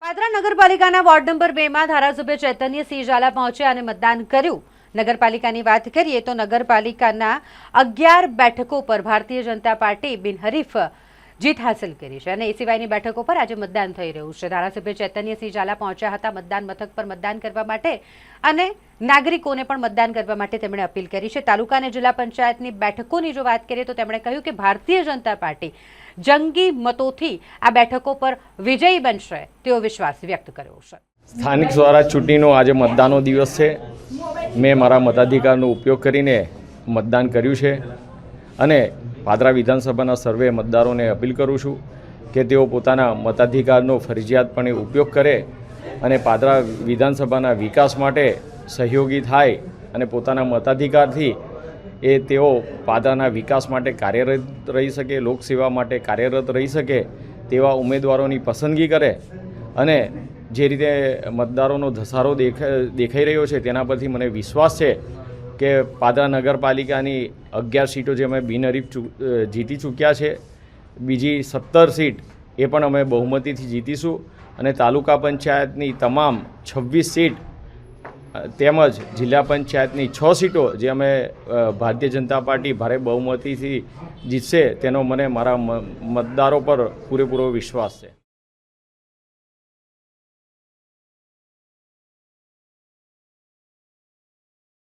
પાદરા નગરપાલિકાના ward number 2 માં ધારાસભ્ય ચૈતન્યસિંહ ઝાલા પહોંચ્યા અને મતદાન કર્યું। નગરપાલિકાની વાત કરીએ તો નગરપાલિકાના 11 બેઠકો પર ભારતીય જનતા પાર્ટી બિનહરીફ જીત હાંસલ કરી છે અને એ સિવાયની બેઠકો પર આજે મતદાન થઈ રહ્યું છે। ધારાસભ્ય ચૈતન્યસિંહ ઝાલા પહોંચ્યા હતા મતદાન મથક પર મતદાન કરવા માટે અને નાગરિકોને પણ મતદાન કરવા માટે તેમણે અપીલ કરી છે। તાલુકા અને જિલ્લા પંચાયતની બેઠકોની જો વાત કરીએ તો તેમણે કહ્યું કે ભારતીય જનતા પાર્ટી જંગી मतों आ बैठकों पर विजयी बनशे तेवो विश्वास व्यक्त कर्यो छे। स्थानिक स्वराज चूंटणीनो आज मतदाननो दिवस छे। मैं मारा मताधिकारनो उपयोग करीने मतदान कर्युं छे अने पादरा विधानसभाना सर्वे मतदारोने अपील करूं छुं के तेओ पोताना मताधिकारनो फरजियातपणे उपयोग करे अने पादरा विधानसभाना विकास माटे सहयोगी थाय अने पोताना मताधिकारथी ए तेओ पादराना विकास माटे कार्यरत रही सके, लोकसेवा माटे कार्यरत रही सके तेवा उम्मीदवारोनी पसंदगी करे अने जे रीते मतदारोनो धसारो देखाई रह्यो छे तेना परथी मने विश्वास छे के पादरा नगरपालिकानी 11 सीटों जे अमे बिनहरीफ जीती चूक्या छे, बीजी 17 सीट ए पण अमे बहुमतीथी जीतीशुं अने तालुका पंचायतनी तमाम 26 सीट તેમજ જિલ્લા પંચાયતની 6 સીટો જે અમે ભારતીય જનતા પાર્ટી ભારે બહુમતીથી જીતશે તેનો મને મારા મતદારો પર પૂરેપૂરો વિશ્વાસ છે।